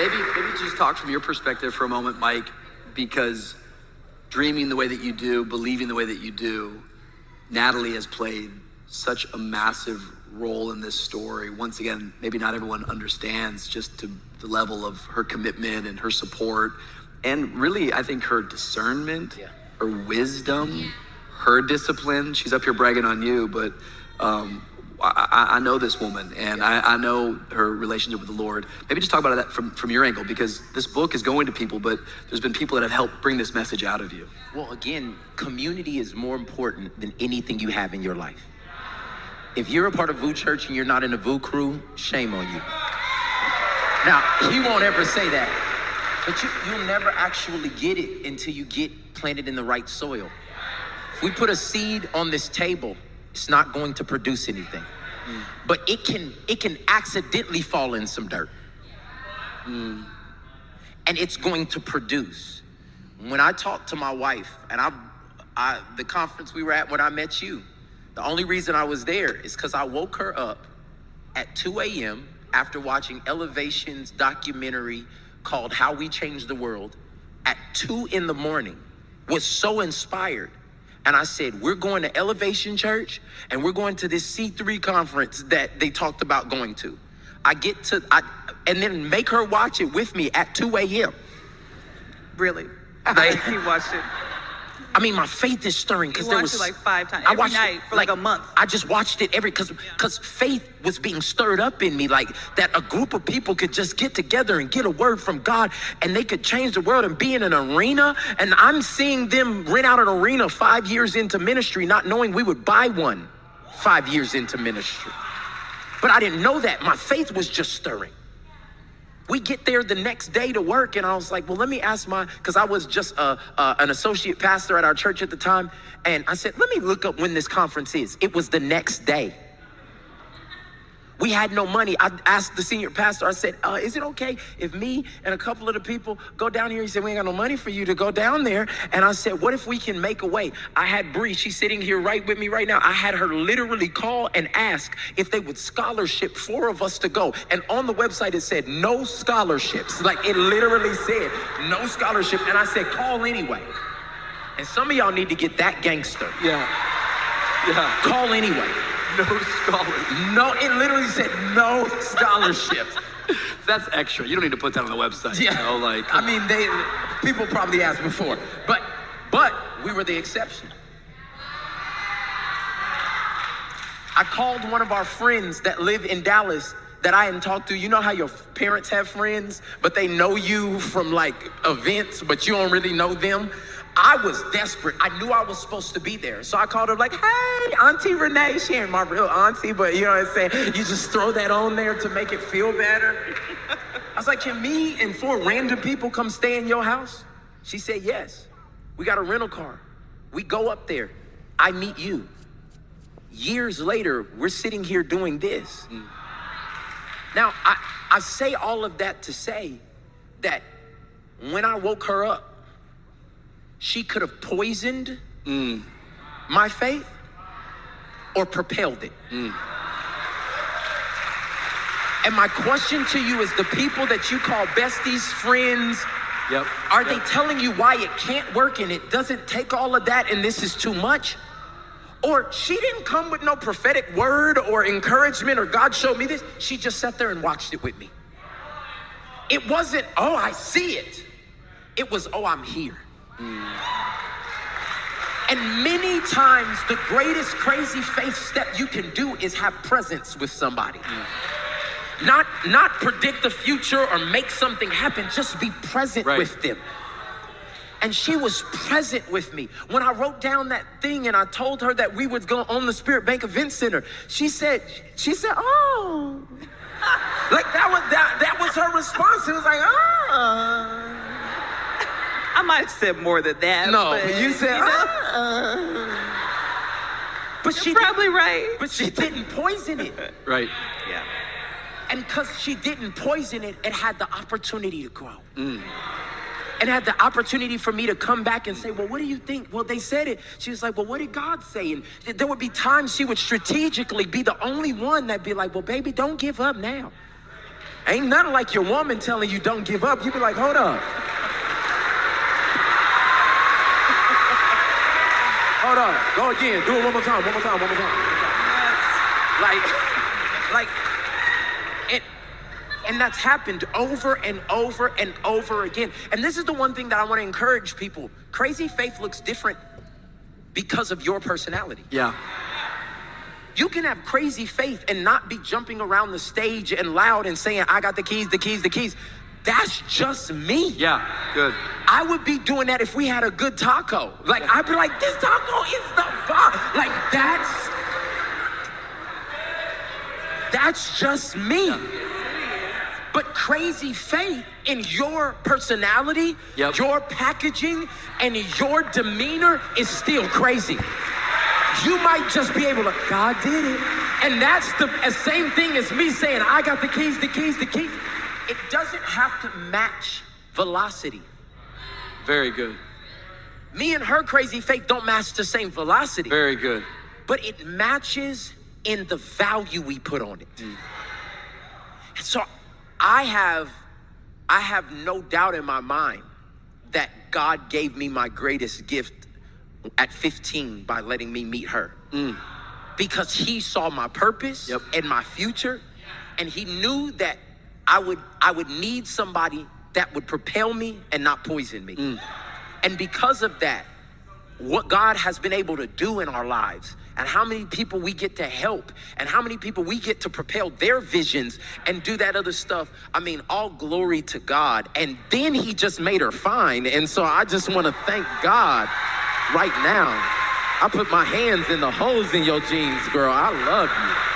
maybe just talk from your perspective for a moment, Mike, because dreaming the way that you do, believing the way that you do, Natalie has played such a massive role in this story. Once again, maybe not everyone understands just to the level of her commitment and her support, and really, I think her discernment, her wisdom, her discipline. She's up here bragging on you, but I know this woman, and I know her relationship with the Lord. Maybe just talk about that from your angle, because this book is going to people, but there's been people that have helped bring this message out of you. Well, again, community is more important than anything you have in your life. If you're a part of Vous Church and you're not in a Vous crew, shame on you. Now, he won't ever say that, but you'll never actually get it until you get planted in the right soil. If we put a seed on this table, it's not going to produce anything. But it can accidentally fall in some dirt. And it's going to produce. When I talked to my wife, and the conference we were at when I met you, the only reason I was there is because I woke her up at 2 a.m. after watching Elevation's documentary called How We Changed the World at 2 in the morning, was so inspired. And I said, we're going to Elevation Church, and we're going to this C3 conference that they talked about going to. And then make her watch it with me at 2 a.m. Really? He watched it. I mean, my faith is stirring because there was. You watched it like 5 times every night for like a month. I just watched it because faith was being stirred up in me, like that a group of people could just get together and get a word from God, and they could change the world and be in an arena. And I'm seeing them rent out an arena 5 years into ministry, not knowing we would buy one 5 years into ministry. But I didn't know that. My faith was just stirring. We get there the next day to work, and I was like, well, let me ask because I was just an associate pastor at our church at the time, and I said, let me look up when this conference is. It was the next day. We had no money. I asked the senior pastor, I said, is it okay if me and a couple of the people go down here? He said, we ain't got no money for you to go down there. And I said, what if we can make a way? I had Bree, she's sitting here right with me right now. I had her literally call and ask if they would scholarship 4 of us to go. And on the website, it said no scholarships. Like it literally said no scholarship. And I said, call anyway. And some of y'all need to get that gangster. Yeah. Call anyway. No scholarship. No, it literally said no scholarships. That's extra. You don't need to put that on the website. Yeah. You know, like, I mean, people probably asked before, but we were the exception. I called one of our friends that live in Dallas that I hadn't talked to. You know how your parents have friends, but they know you from like events, but you don't really know them? I was desperate. I knew I was supposed to be there. So I called her like, hey, Auntie Renee. She ain't my real auntie, but you know what I'm saying? You just throw that on there to make it feel better. I was like, can me and 4 random people come stay in your house? She said, yes. We got a rental car. We go up there. I meet you. Years later, we're sitting here doing this. Now, I say all of that to say that when I woke her up, she could have poisoned my faith or propelled it. And my question to you is, the people that you call besties, friends, are they telling you why it can't work and it doesn't take all of that and this is too much? Or she didn't come with no prophetic word or encouragement or God showed me this. She just sat there and watched it with me. It wasn't, oh, I see it. It was, oh, I'm here. And many times the greatest crazy faith step you can do is have presence with somebody. Not predict the future or make something happen, just be present with them. And she was present with me. When I wrote down that thing and I told her that we would go on the Spirit Bank Event Center, she said, oh. Like that was her response. It was like, oh. I might have said more than that. No, but you said, but you're probably right. But she didn't poison it. Right. Yeah. And because she didn't poison it, it had the opportunity to grow. And had the opportunity for me to come back and say, well, what do you think? Well, they said it. She was like, well, what did God say? And there would be times she would strategically be the only one that'd be like, well, baby, don't give up now. Ain't nothing like your woman telling you don't give up. You be like, hold up. Hold on, go again. Do it one more time. And that's happened over and over and over again. And this is the one thing that I want to encourage people. Crazy faith looks different because of your personality. Yeah. You can have crazy faith and not be jumping around the stage and loud and saying, I got the keys. That's just me. Yeah, good. I would be doing that if we had a good taco. Like, I'd be like, this taco is the bomb. Like, that's just me. Yeah. But crazy faith in your personality, your packaging, and your demeanor is still crazy. You might just be able to, God did it. And that's the same thing as me saying, I got the keys. It doesn't have to match velocity. Very good. Me and her crazy faith don't match the same velocity. Very good. But it matches in the value we put on it. And so I have no doubt in my mind that God gave me my greatest gift at 15 by letting me meet her. Because he saw my purpose and my future, and he knew that I would need somebody that would propel me and not poison me. And because of that, what God has been able to do in our lives, and how many people we get to help, and how many people we get to propel their visions and do that other stuff. I mean, all glory to God. And then he just made her fine. And so I just want to thank God right now. I put my hands in the holes in your jeans, girl. I love you.